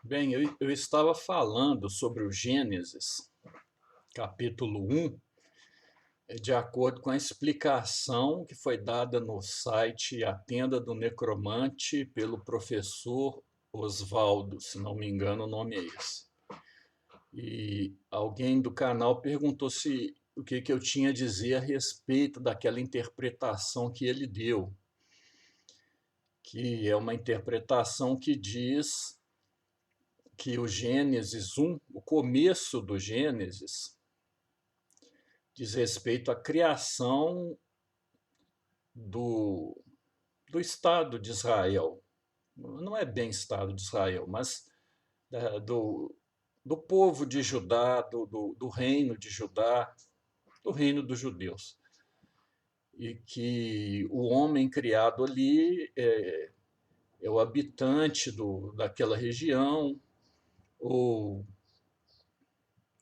Bem, eu estava falando sobre o Gênesis, capítulo 1, de acordo com a explicação que foi dada no site A Tenda do Necromante pelo professor Osvaldo, se não me engano, o nome é esse. E alguém do canal perguntou se o que eu tinha a dizer a respeito daquela interpretação que ele deu, que é uma interpretação que diz que o Gênesis 1, o começo do Gênesis, diz respeito à criação do, do Estado de Israel. Não é bem Estado de Israel, mas do povo de Judá, do reino de Judá, do reino dos judeus. E que o homem criado ali é o habitante daquela região, ou,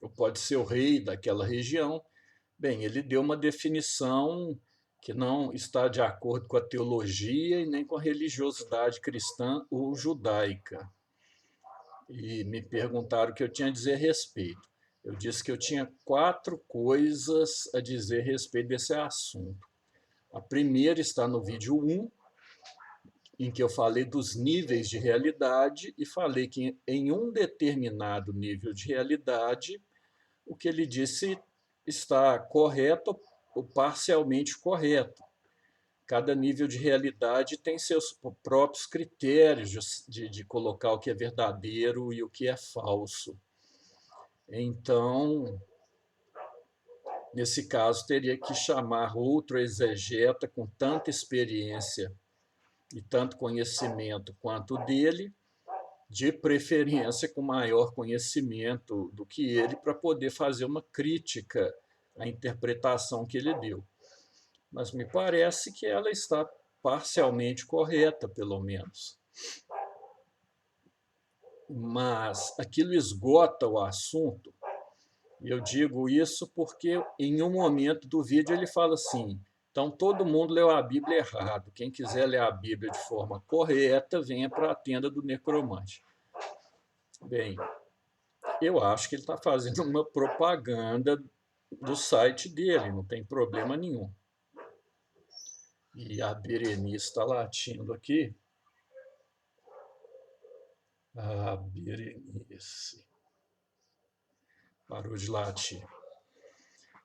ou pode ser o rei daquela região. Bem, ele deu uma definição que não está de acordo com a teologia e nem com a religiosidade cristã ou judaica. E me perguntaram o que eu tinha a dizer a respeito. Eu disse que eu tinha 4 coisas a dizer a respeito desse assunto. A primeira está no vídeo 1, em que eu falei dos níveis de realidade e falei que em um determinado nível de realidade, o que ele disse está correto ou parcialmente correto. Cada nível de realidade tem seus próprios critérios de colocar o que é verdadeiro e o que é falso. Então, nesse caso, teria que chamar outro exegeta com tanta experiência e tanto conhecimento quanto o dele, de preferência com maior conhecimento do que ele, para poder fazer uma crítica à interpretação que ele deu. Mas me parece que ela está parcialmente correta, pelo menos. Mas aquilo esgota o assunto, e eu digo isso porque em um momento do vídeo ele fala assim: então todo mundo leu a Bíblia errado, quem quiser ler a Bíblia de forma correta, venha para a tenda do necromante. Bem, eu acho que ele está fazendo uma propaganda do site dele, não tem problema nenhum. E a Berenice está latindo aqui. A Berenice parou de latir.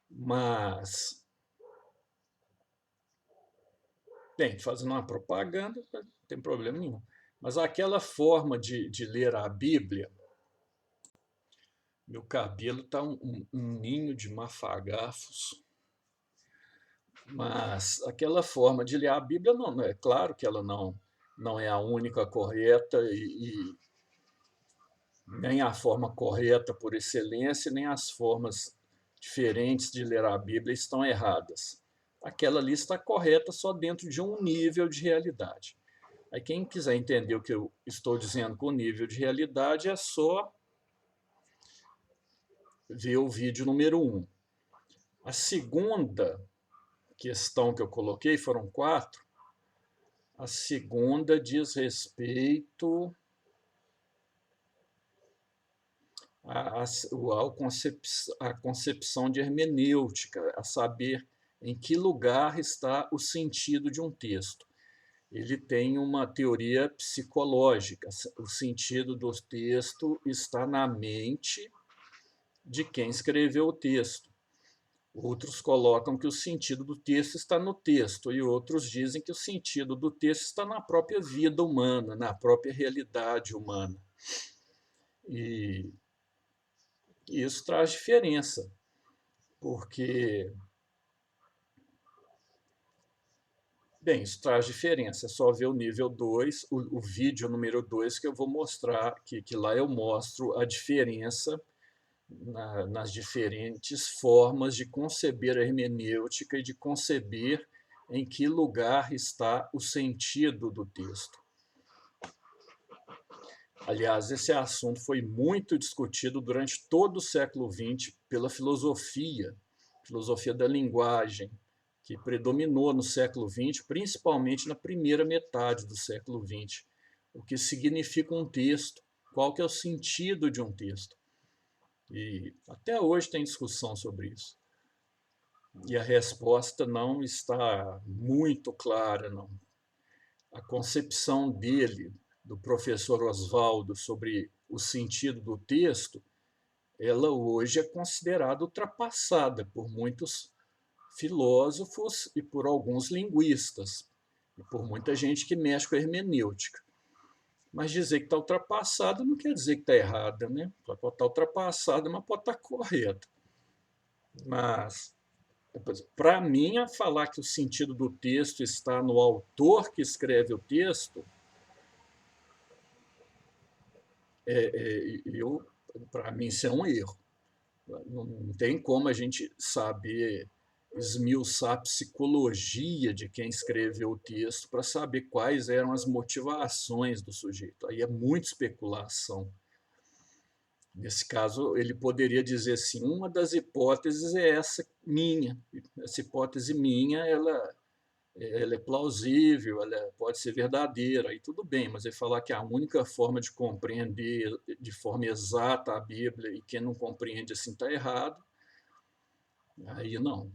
Mas, bem, fazendo uma propaganda, não tem problema nenhum. Mas aquela forma de ler a Bíblia, meu cabelo está um ninho de mafagafos, mas aquela forma de ler a Bíblia, não, é claro que ela não é a única correta e nem a forma correta por excelência, nem as formas diferentes de ler a Bíblia estão erradas. Aquela ali está correta só dentro de um nível de realidade. Aí quem quiser entender o que eu estou dizendo com nível de realidade é só ver o vídeo número 1. A segunda questão que eu coloquei, foram 4, a segunda diz respeito à concepção de hermenêutica, a saber em que lugar está o sentido de um texto. Ele tem uma teoria psicológica, o sentido do texto está na mente de quem escreveu o texto. Outros colocam que o sentido do texto está no texto, e outros dizem que o sentido do texto está na própria vida humana, na própria realidade humana. E isso traz diferença, porque, bem, isso traz diferença, é só ver o nível 2, o vídeo número 2, que eu vou mostrar, que lá eu mostro a diferença nas diferentes formas de conceber a hermenêutica e de conceber em que lugar está o sentido do texto. Aliás, esse assunto foi muito discutido durante todo o século XX pela filosofia da linguagem, que predominou no século XX, principalmente na primeira metade do século XX. O que significa um texto, qual que é o sentido de um texto. E até hoje tem discussão sobre isso. E a resposta não está muito clara, não. A concepção dele, do professor Oswaldo, sobre o sentido do texto, ela hoje é considerada ultrapassada por muitos filósofos e por alguns linguistas, e por muita gente que mexe com a hermenêutica. Mas dizer que está ultrapassada não quer dizer que está errada, né? Ela pode estar ultrapassada, mas pode estar correta. Mas, para mim, falar que o sentido do texto está no autor que escreve o texto, para mim isso é um erro. Não tem como a gente saber esmiuçar a psicologia de quem escreveu o texto para saber quais eram as motivações do sujeito. Aí é muita especulação. Nesse caso, ele poderia dizer assim, uma das hipóteses é essa minha. Essa hipótese minha, ela é plausível, ela pode ser verdadeira, aí tudo bem, mas ele falar que a única forma de compreender de forma exata a Bíblia e quem não compreende assim está errado, aí não.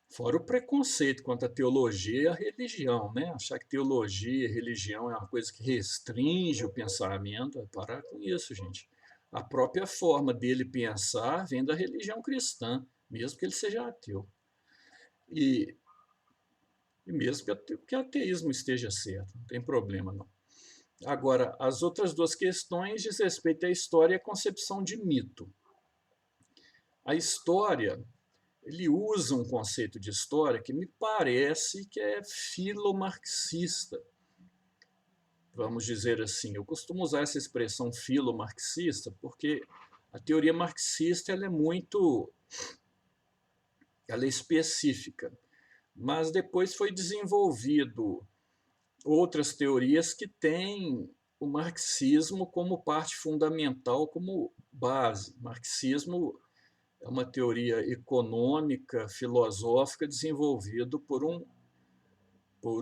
Fora o preconceito quanto à teologia e à religião, né? Achar que teologia e religião é uma coisa que restringe o pensamento, parar com isso, gente. A própria forma dele pensar vem da religião cristã, mesmo que ele seja ateu. E mesmo que o ateísmo esteja certo, não tem problema não. Agora, as outras duas questões diz respeito à história e à concepção de mito. A história, ele usa um conceito de história que me parece que é filomarxista. Vamos dizer assim, eu costumo usar essa expressão filomarxista porque a teoria marxista ela é específica, mas depois foi desenvolvido outras teorias que têm o marxismo como parte fundamental, como base. O marxismo é uma teoria econômica, filosófica, desenvolvida por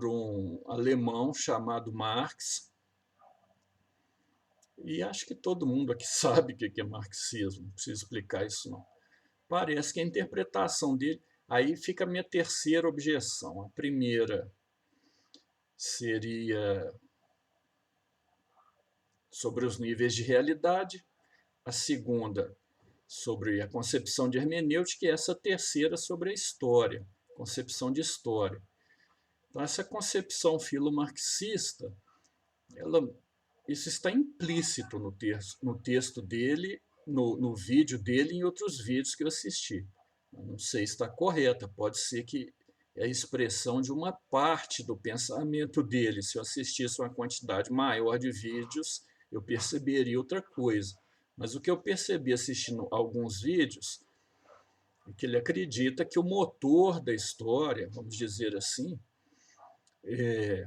um alemão chamado Marx. E acho que todo mundo aqui sabe o que é marxismo, não preciso explicar isso não. Parece que a interpretação dele... Aí fica a minha terceira objeção. A primeira seria sobre os níveis de realidade, a segunda sobre a concepção de hermenêutica e essa terceira sobre a história, concepção de história. Então, essa concepção filomarxista, isso está implícito no texto dele, no vídeo dele e em outros vídeos que eu assisti. Eu não sei se está correta, pode ser que é a expressão de uma parte do pensamento dele. Se eu assistisse uma quantidade maior de vídeos, eu perceberia outra coisa. Mas o que eu percebi assistindo alguns vídeos é que ele acredita que o motor da história, vamos dizer assim, é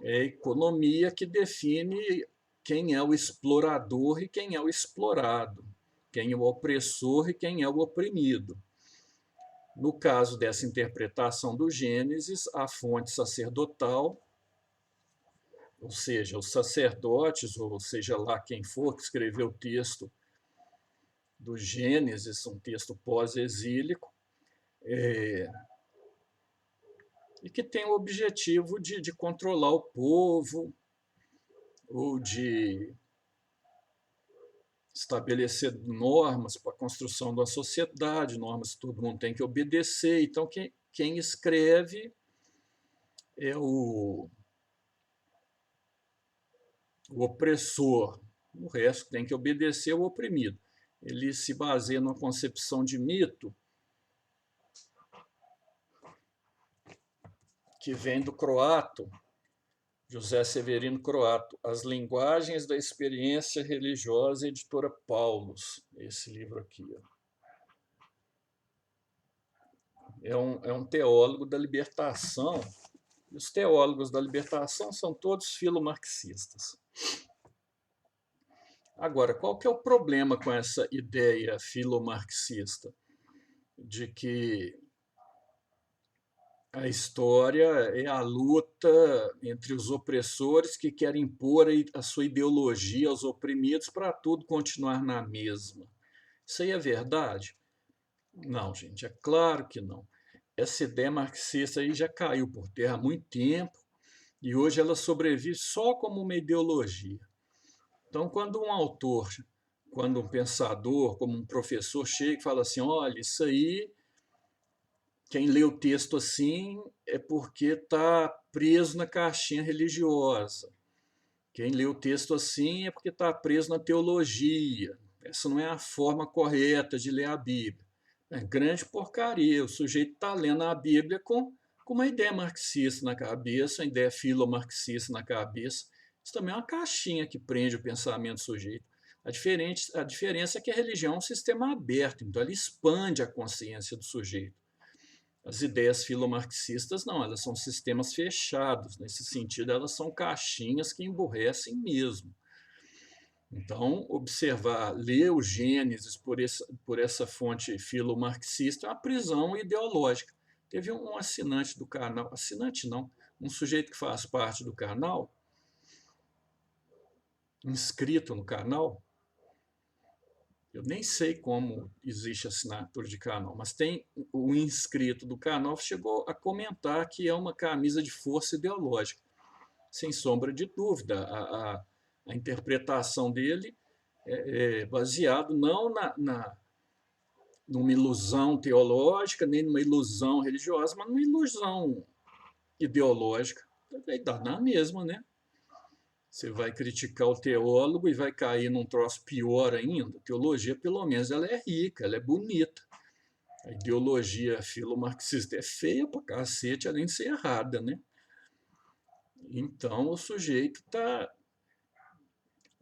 a economia que define quem é o explorador e quem é o explorado, quem é o opressor e quem é o oprimido. No caso dessa interpretação do Gênesis, a fonte sacerdotal, ou seja, os sacerdotes, ou seja lá quem for que escreveu o texto do Gênesis, um texto pós-exílico, e que tem o objetivo de controlar o povo, ou de estabelecer normas para a construção da sociedade, normas que todo mundo tem que obedecer. Então, quem escreve é o opressor, o resto tem que obedecer ao oprimido. Ele se baseia numa concepção de mito que vem do croato, José Severino Croato, As Linguagens da Experiência Religiosa, editora Paulus, esse livro aqui. É um teólogo da libertação, e os teólogos da libertação são todos filomarxistas. Agora, qual que é o problema com essa ideia filomarxista? De que A história é a luta entre os opressores que querem impor a sua ideologia aos oprimidos para tudo continuar na mesma. Isso aí é verdade? Não, gente, é claro que não. Essa ideia marxista aí já caiu por terra há muito tempo e hoje ela sobrevive só como uma ideologia. Então, quando um autor, quando um pensador, como um professor chega e fala assim, olha, isso aí, quem lê o texto assim é porque está preso na caixinha religiosa. Quem lê o texto assim é porque está preso na teologia. Essa não é a forma correta de ler a Bíblia. É grande porcaria. O sujeito está lendo a Bíblia com uma ideia marxista na cabeça, uma ideia filomarxista na cabeça. Isso também é uma caixinha que prende o pensamento do sujeito. A diferença é que a religião é um sistema aberto, então ela expande a consciência do sujeito. As ideias filomarxistas não, elas são sistemas fechados. Nesse sentido, elas são caixinhas que emburrecem mesmo. Então, observar, ler o Gênesis por essa fonte filomarxista é uma prisão ideológica. Teve um assinante do canal, assinante não, um sujeito que faz parte do canal, inscrito no canal, eu nem sei como existe assinatura de canal, mas tem o inscrito do canal chegou a comentar que é uma camisa de força ideológica. Sem sombra de dúvida, a interpretação dele é baseado não numa ilusão teológica, nem numa ilusão religiosa, mas numa ilusão ideológica. Vai dar na mesma, né? Você vai criticar o teólogo e vai cair num troço pior ainda. A teologia, pelo menos, ela é rica, ela é bonita. A ideologia filomarxista é feia pra cacete, além de ser errada, né? Então, o sujeito está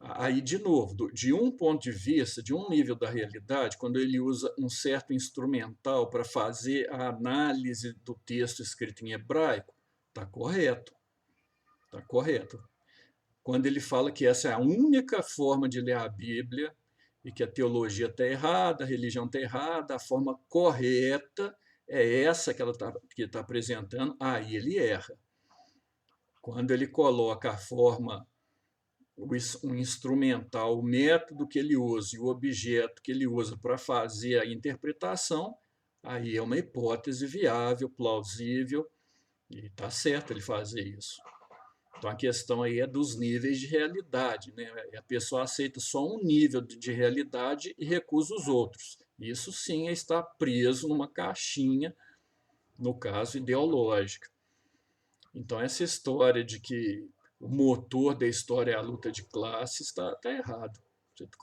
aí, de novo, de um ponto de vista, de um nível da realidade, quando ele usa um certo instrumental para fazer a análise do texto escrito em hebraico, está correto. Está correto. Quando ele fala que essa é a única forma de ler a Bíblia e que a teologia está errada, a religião está errada, a forma correta é essa que ela está apresentando, aí ele erra. Quando ele coloca a forma, um instrumental, o método que ele usa e o objeto que ele usa para fazer a interpretação, aí é uma hipótese viável, plausível, e está certo ele fazer isso. Então a questão aí é dos níveis de realidade, né? A pessoa aceita só um nível de realidade e recusa os outros. Isso sim é estar preso numa caixinha, no caso ideológica. Então essa história de que o motor da história é a luta de classes está errado.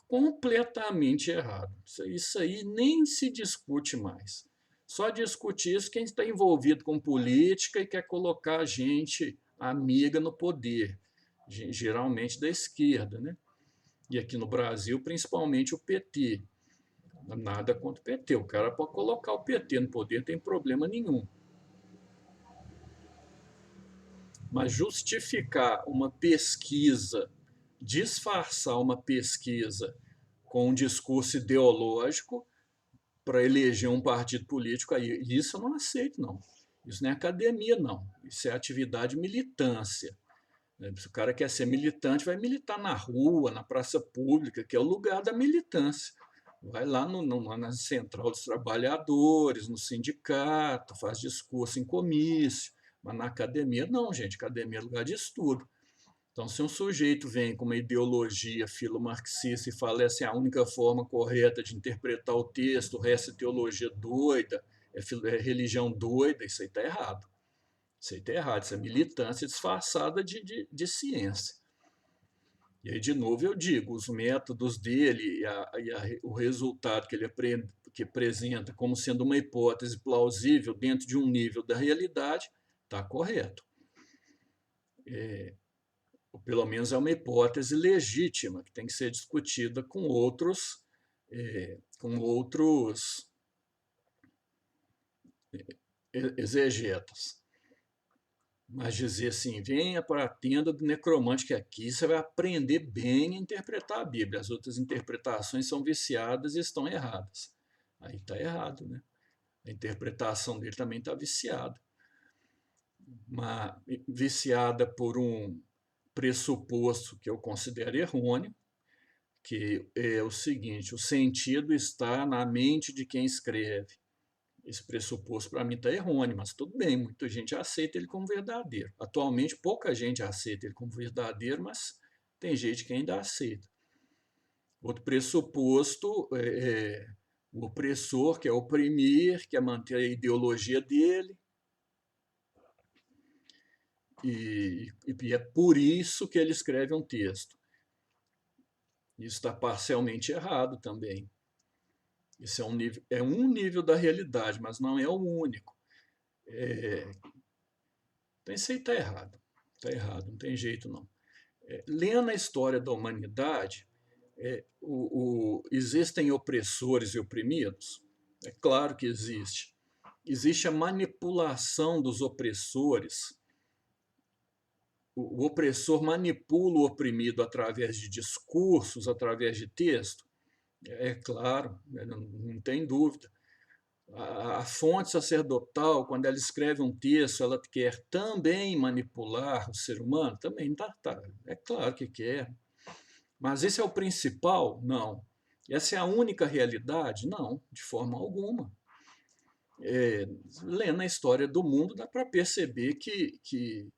Completamente errado. Isso aí nem se discute mais. Só discute isso quem está envolvido com política e quer colocar a gente amiga no poder, geralmente da esquerda, né? E aqui no Brasil, principalmente o PT. Nada contra o PT. O cara pode colocar o PT no poder, não tem problema nenhum. Mas justificar uma pesquisa, disfarçar uma pesquisa com um discurso ideológico para eleger um partido político, aí isso eu não aceito, não. Isso não é academia, não. Isso é atividade militância. Se o cara quer ser militante, vai militar na rua, na praça pública, que é o lugar da militância. Vai lá na Central dos Trabalhadores, no sindicato, faz discurso em comício. Mas na academia, não, gente. Academia é lugar de estudo. Então, se um sujeito vem com uma ideologia filomarxista e fala essa é a única forma correta de interpretar o texto, o resto é teologia doida, é religião doida, isso aí está errado. Isso aí está errado, isso é militância disfarçada de ciência. E aí, de novo, eu digo, os métodos dele o resultado que ele que apresenta como sendo uma hipótese plausível dentro de um nível da realidade, está correto. Ou pelo menos é uma hipótese legítima, que tem que ser discutida com outros exegetas. Mas dizer assim, venha para a tenda do necromante, que aqui você vai aprender bem a interpretar a Bíblia. As outras interpretações são viciadas e estão erradas. Aí está errado, né? A interpretação dele também está viciada. viciada por um pressuposto que eu considero errôneo, que é o seguinte: o sentido está na mente de quem escreve. Esse pressuposto, para mim, está errôneo, mas tudo bem, muita gente aceita ele como verdadeiro. Atualmente, pouca gente aceita ele como verdadeiro, mas tem gente que ainda aceita. Outro pressuposto é o opressor quer oprimir, quer manter a ideologia dele, e é por isso que ele escreve um texto. Isso está parcialmente errado também. Isso é um nível da realidade, mas não é o único. Então isso aí está errado. Está errado, não tem jeito não. Lendo a história da humanidade, existem opressores e oprimidos? É claro que existe. Existe a manipulação dos opressores. O opressor manipula o oprimido através de discursos, através de texto? É claro, não tem dúvida. A fonte sacerdotal, quando ela escreve um texto, ela quer também manipular o ser humano? Também tá. É claro que quer. Mas esse é o principal? Não. Essa é a única realidade? Não, de forma alguma. Lendo a história do mundo, dá para perceber que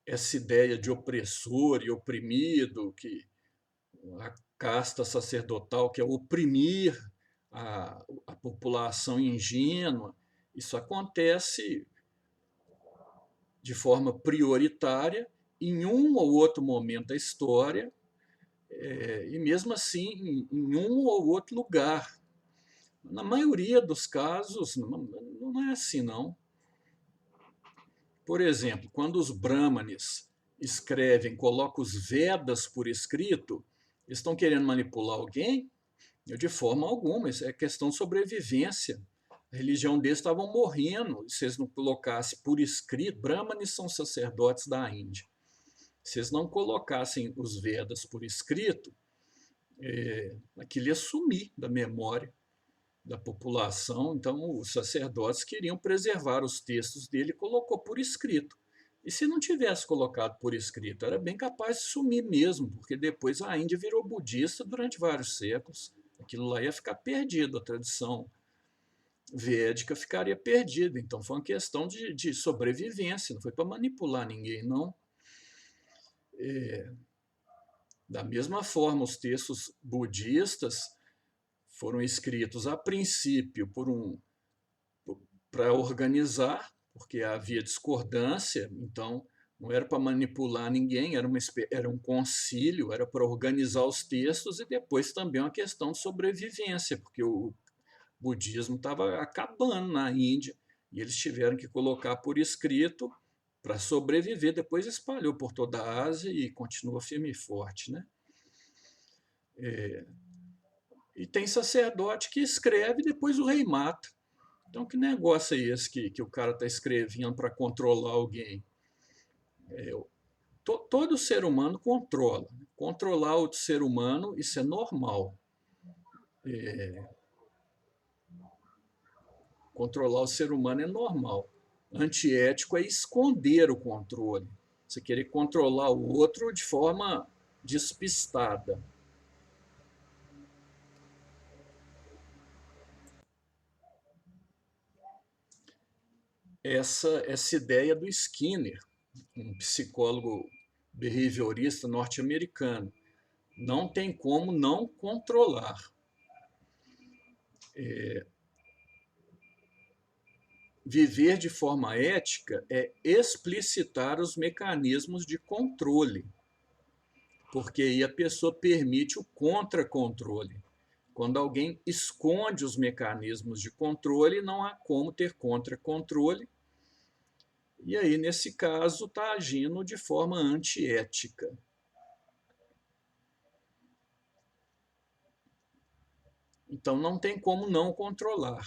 essa ideia de opressor e oprimido, que a casta sacerdotal quer oprimir a população ingênua, isso acontece de forma prioritária em um ou outro momento da história, e mesmo assim em um ou outro lugar. Na maioria dos casos, não é assim, não. Por exemplo, quando os brahmanes escrevem, colocam os Vedas por escrito, estão querendo manipular alguém? De forma alguma, isso é questão de sobrevivência. A religião deles estavam morrendo, se eles não colocassem por escrito. Brahmanes são sacerdotes da Índia. Se eles não colocassem os Vedas por escrito, aquilo ia sumir da memória da população. Então, os sacerdotes queriam preservar os textos dele e colocou por escrito. E se não tivesse colocado por escrito, era bem capaz de sumir mesmo, porque depois a Índia virou budista durante vários séculos. Aquilo lá ia ficar perdido, a tradição védica ficaria perdida. Então foi uma questão de sobrevivência, não foi para manipular ninguém, não. Da mesma forma, os textos budistas foram escritos a princípio para organizar, porque havia discordância, então não era para manipular ninguém, era um concílio, era para organizar os textos, e depois também uma questão de sobrevivência, porque o budismo estava acabando na Índia, e eles tiveram que colocar por escrito para sobreviver. Depois espalhou por toda a Ásia e continua firme e forte, né? E tem sacerdote que escreve e depois o rei mata. Então, que negócio é esse que o cara está escrevendo para controlar alguém? Todo ser humano controla. Controlar outro ser humano, isso é normal. Controlar o ser humano é normal. Antiético é esconder o controle. Você querer controlar o outro de forma despistada. Essa ideia do Skinner, um psicólogo behaviorista norte-americano. Não tem como não controlar. Viver de forma ética é explicitar os mecanismos de controle, porque aí a pessoa permite o contra-controle. Quando alguém esconde os mecanismos de controle, não há como ter contra-controle, e aí, nesse caso, está agindo de forma antiética. Então, não tem como não controlar.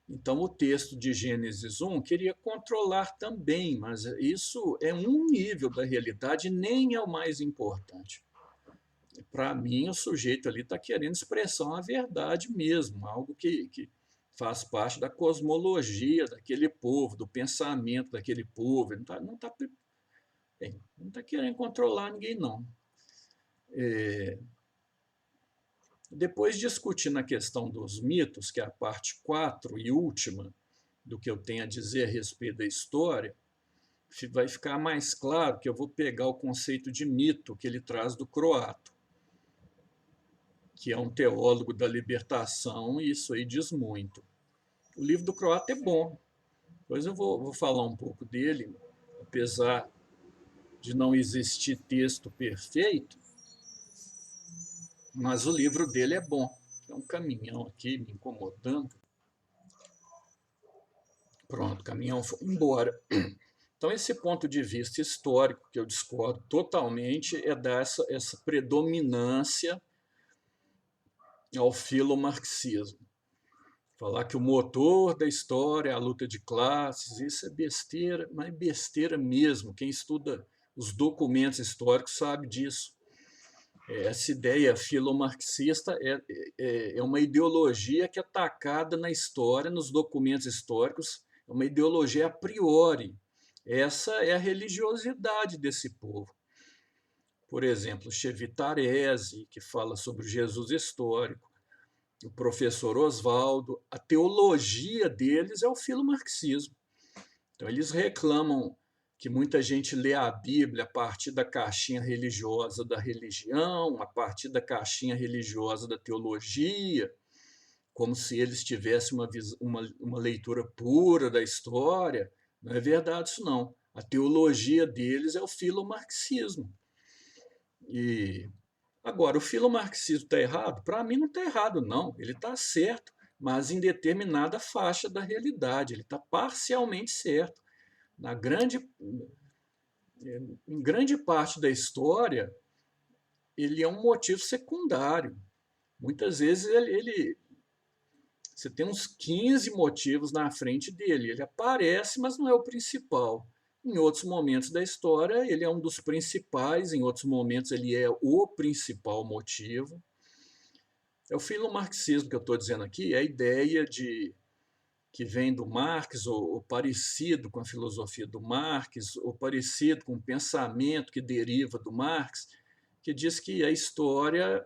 Então, o texto de Gênesis 1 queria controlar também, mas isso é um nível da realidade, nem é o mais importante. Para mim, o sujeito ali está querendo expressar uma verdade mesmo, algo que faz parte da cosmologia daquele povo, do pensamento daquele povo. Ele não tá querendo controlar ninguém, não. Depois, discutindo a questão dos mitos, que é a parte 4 e última do que eu tenho a dizer a respeito da história, vai ficar mais claro que eu vou pegar o conceito de mito que ele traz do Croato, que é um teólogo da libertação, e isso aí diz muito. O livro do Croato é bom, depois eu vou falar um pouco dele, apesar de não existir texto perfeito, mas o livro dele é bom. Tem um caminhão aqui me incomodando. Pronto, o caminhão foi embora. Então, esse ponto de vista histórico, que eu discordo totalmente, é dar essa predominância ao filomarxismo. Falar que o motor da história é a luta de classes, isso é besteira, mas é besteira mesmo. Quem estuda os documentos históricos sabe disso. Essa ideia filomarxista é uma ideologia que é atacada na história, nos documentos históricos, é uma ideologia a priori. Essa é a religiosidade desse povo. Por exemplo, Chevitarese, que fala sobre o Jesus histórico, o professor Oswaldo, a teologia deles é o filomarxismo. Então, eles reclamam que muita gente lê a Bíblia a partir da caixinha religiosa da religião, a partir da caixinha religiosa da teologia, como se eles tivessem uma leitura pura da história. Não é verdade isso, não. A teologia deles é o filomarxismo. E agora, o filomarxismo está errado? Para mim não está errado, não. Ele está certo, mas em determinada faixa da realidade. Ele está parcialmente certo. Em grande parte da história, ele é um motivo secundário. Muitas vezes você tem uns 15 motivos na frente dele. Ele aparece, mas não é o principal. Em outros momentos da história, ele é um dos principais, em outros momentos, ele é o principal motivo. É o filomarxismo que eu estou dizendo aqui, é a ideia que vem do Marx, ou parecido com a filosofia do Marx, ou parecido com o pensamento que deriva do Marx, que diz que a história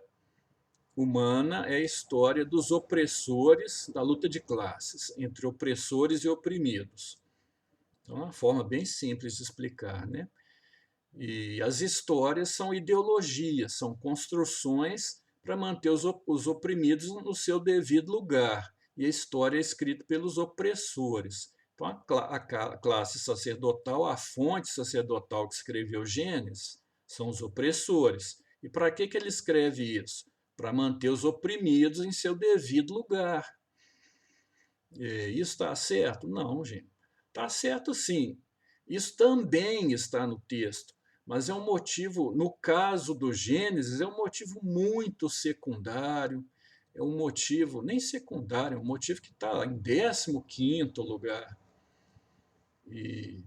humana é a história dos opressores, da luta de classes, entre opressores e oprimidos. Então, é uma forma bem simples de explicar, né? E as histórias são ideologias, são construções para manter os oprimidos no seu devido lugar. E a história é escrita pelos opressores. Então, a classe sacerdotal, a fonte sacerdotal que escreveu Gênesis, são os opressores. E para que ele escreve isso? Para manter os oprimidos em seu devido lugar. Isso está certo? Não, gente. Está certo sim. Isso também está no texto, mas é um motivo, no caso do Gênesis, é um motivo muito secundário, é um motivo, nem secundário, é um motivo que está em 15º lugar. E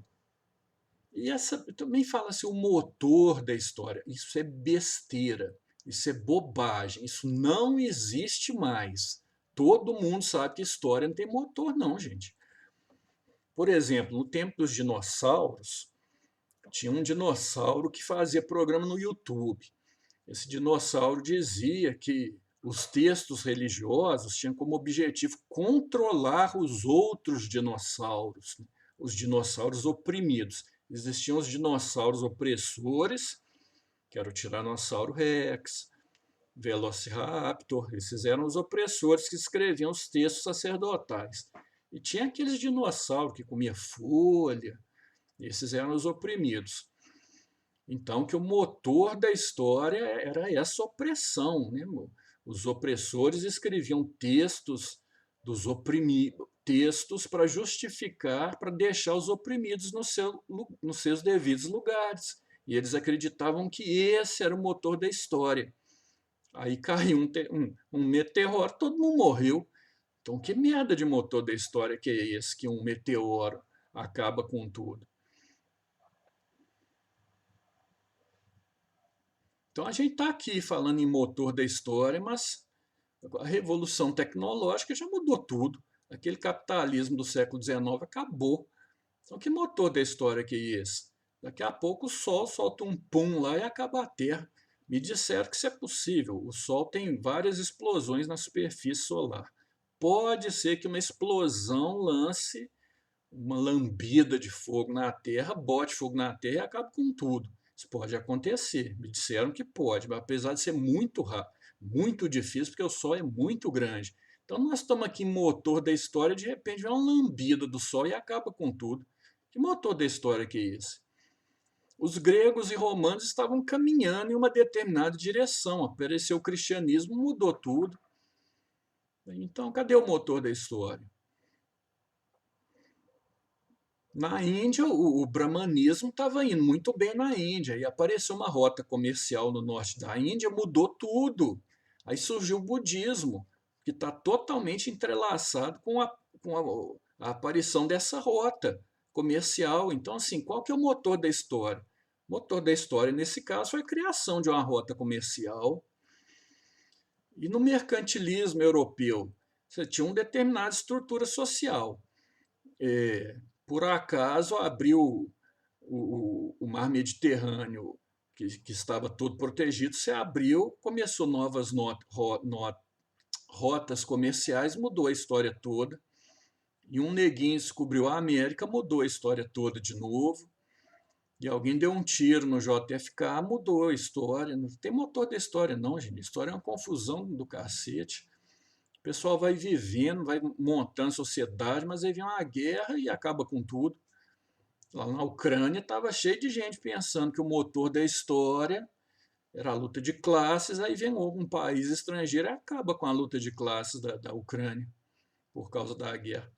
essa também fala-se o motor da história. Isso é besteira, isso é bobagem, isso não existe mais. Todo mundo sabe que história não tem motor, não, gente. Por exemplo, no tempo dos dinossauros, tinha um dinossauro que fazia programa no YouTube. Esse dinossauro dizia que os textos religiosos tinham como objetivo controlar os outros dinossauros, os dinossauros oprimidos. Existiam os dinossauros opressores, que era o Tiranossauro Rex, Velociraptor, esses eram os opressores que escreviam os textos sacerdotais. E tinha aqueles dinossauros que comia folha, esses eram os oprimidos. Então, que o motor da história era essa opressão, né? Os opressores escreviam textos dos oprimidos, textos para justificar, para deixar os oprimidos nos seus devidos lugares. E eles acreditavam que esse era o motor da história. Aí caiu um meteoro, todo mundo morreu. Então, que merda de motor da história que é esse, que um meteoro acaba com tudo? Então, a gente está aqui falando em motor da história, mas a revolução tecnológica já mudou tudo. Aquele capitalismo do século XIX acabou. Então, que motor da história que é esse? Daqui a pouco o Sol solta um pum lá e acaba a Terra. Me disseram que isso é possível. O Sol tem várias explosões na superfície solar. Pode ser que uma explosão lance uma lambida de fogo na Terra, bote fogo na Terra e acabe com tudo. Isso pode acontecer. Me disseram que pode, mas apesar de ser muito rápido, muito difícil, porque o Sol é muito grande. Então nós estamos aqui em motor da história, de repente vem uma lambida do Sol e acaba com tudo. Que motor da história que é esse? Os gregos e romanos estavam caminhando em uma determinada direção. Apareceu o cristianismo, mudou tudo. Então, cadê o motor da história? Na Índia, o brahmanismo estava indo muito bem na Índia, e apareceu uma rota comercial no norte da Índia, mudou tudo. Aí surgiu o budismo, que está totalmente entrelaçado com a aparição dessa rota comercial. Então, assim, qual que é o motor da história? O motor da história, nesse caso, foi a criação de uma rota comercial. E no mercantilismo europeu, você tinha uma determinada estrutura social. Por acaso abriu o mar Mediterrâneo, que estava todo protegido, se abriu, começou novas rotas comerciais, mudou a história toda. E um neguinho descobriu a América, mudou a história toda de novo. E alguém deu um tiro no JFK, mudou a história. Não tem motor da história, não, gente. A história é uma confusão do cacete. O pessoal vai vivendo, vai montando sociedade, mas aí vem uma guerra e acaba com tudo. Lá na Ucrânia estava cheio de gente pensando que o motor da história era a luta de classes, aí vem algum país estrangeiro e acaba com a luta de classes da Ucrânia por causa da guerra.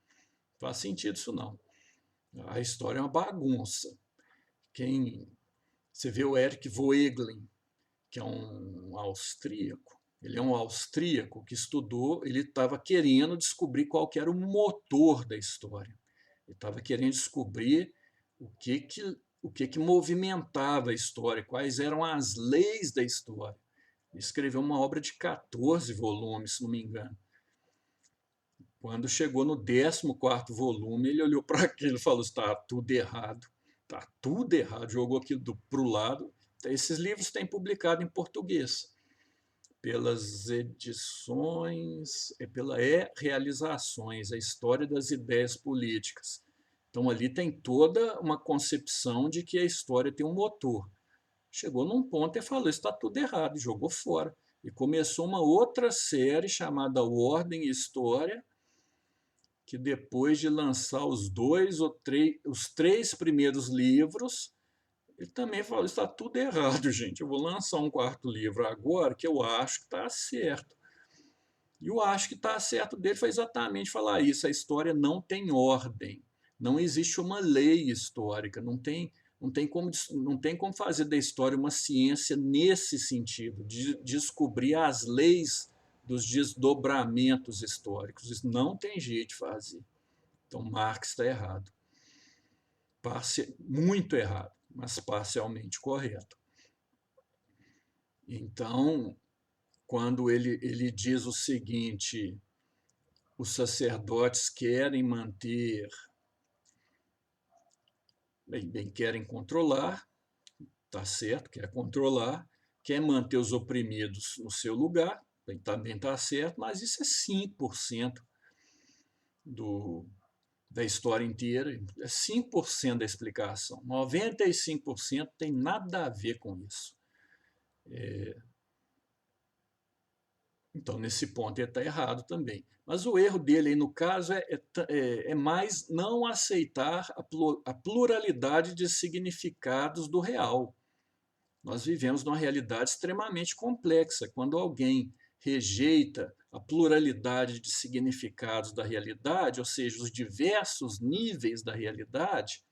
Não faz sentido isso não. A história é uma bagunça. Você vê o Eric Voegelin, que é um austríaco. Ele é um austríaco que estudou, ele estava querendo descobrir qual que era o motor da história. Ele estava querendo descobrir o que movimentava a história, quais eram as leis da história. Ele escreveu uma obra de 14 volumes, se não me engano. Quando chegou no 14º volume, ele olhou para aquilo e falou: está tudo errado, está tudo errado, jogou aquilo para o lado. Esses livros têm publicado em português, pelas edições, pela Realizações, a história das ideias políticas. Então ali tem toda uma concepção de que a história tem um motor. Chegou num ponto e falou: está tudo errado, e jogou fora. E começou uma outra série chamada Ordem e História, que depois de lançar os três primeiros livros, ele também falou: está tudo errado, gente. Eu vou lançar um quarto livro agora que eu acho que está certo. E o acho que está certo dele foi exatamente falar isso: a história não tem ordem. Não existe uma lei histórica, não tem como fazer da história uma ciência nesse sentido, de descobrir as leis dos desdobramentos históricos. Isso não tem jeito de fazer. Então, Marx está errado. Muito errado, mas parcialmente correto. Então, quando ele diz o seguinte: os sacerdotes querem manter, querem controlar, tá certo, quer controlar, quer manter os oprimidos no seu lugar, também está certo, mas isso é 5% da história inteira, é 5% da explicação. 95% tem nada a ver com isso. Então, nesse ponto, ele está errado também. Mas o erro dele, aí, no caso, é mais não aceitar a pluralidade de significados do real. Nós vivemos numa realidade extremamente complexa. Quando alguém rejeita a pluralidade de significados da realidade, ou seja, os diversos níveis da realidade,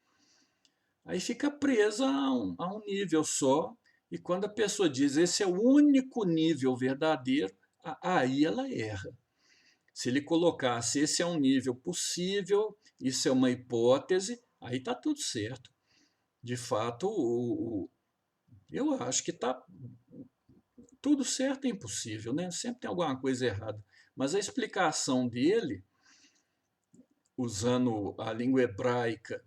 aí fica presa a um nível só. E quando a pessoa diz: esse é o único nível verdadeiro, aí ela erra. Se ele colocasse: esse é um nível possível, isso é uma hipótese, aí está tudo certo. De fato, eu acho que está tudo certo, é impossível, né? Sempre tem alguma coisa errada. Mas a explicação dele usando a língua hebraica,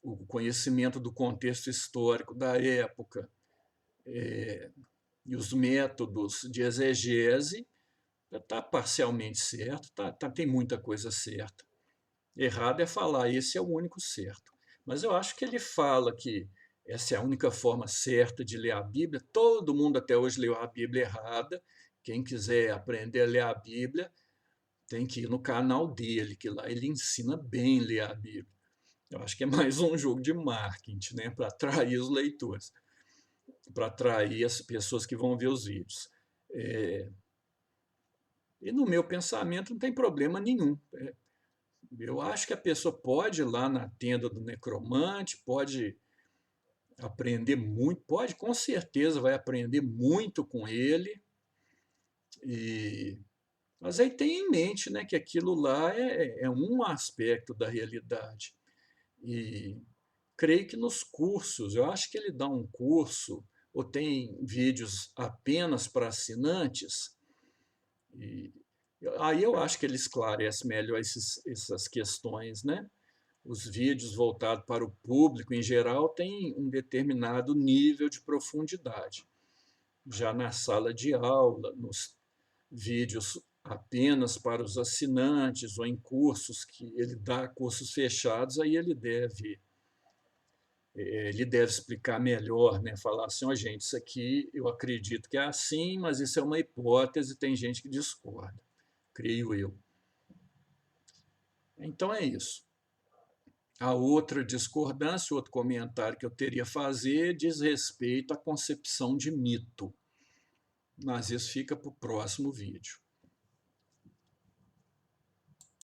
o conhecimento do contexto histórico da época, e os métodos de exegese, está parcialmente certo, tem muita coisa certa. Errado é falar, esse é o único certo. Mas eu acho que ele fala que essa é a única forma certa de ler a Bíblia. Todo mundo até hoje leu a Bíblia errada. Quem quiser aprender a ler a Bíblia tem que ir no canal dele, que lá ele ensina bem a ler a Bíblia. Eu acho que é mais um jogo de marketing, né, para atrair os leitores, para atrair as pessoas que vão ver os vídeos. E no meu pensamento não tem problema nenhum. Eu acho que a pessoa pode ir lá na tenda do necromante, pode aprender muito, pode, com certeza vai aprender muito com ele. Mas aí tem em mente, né, que aquilo lá é um aspecto da realidade. E creio que nos cursos, eu acho que ele dá um curso, ou tem vídeos apenas para assinantes, e aí eu acho que ele esclarece melhor essas questões, né? Os vídeos voltados para o público, em geral, têm um determinado nível de profundidade. Já na sala de aula, nos vídeos apenas para os assinantes ou em cursos que ele dá, cursos fechados, aí ele deve explicar melhor, né? Falar assim, ó, gente, isso aqui eu acredito que é assim, mas isso é uma hipótese, tem gente que discorda, creio eu. Então é isso. A outra discordância, outro comentário que eu teria a fazer diz respeito à concepção de mito, mas isso fica para o próximo vídeo.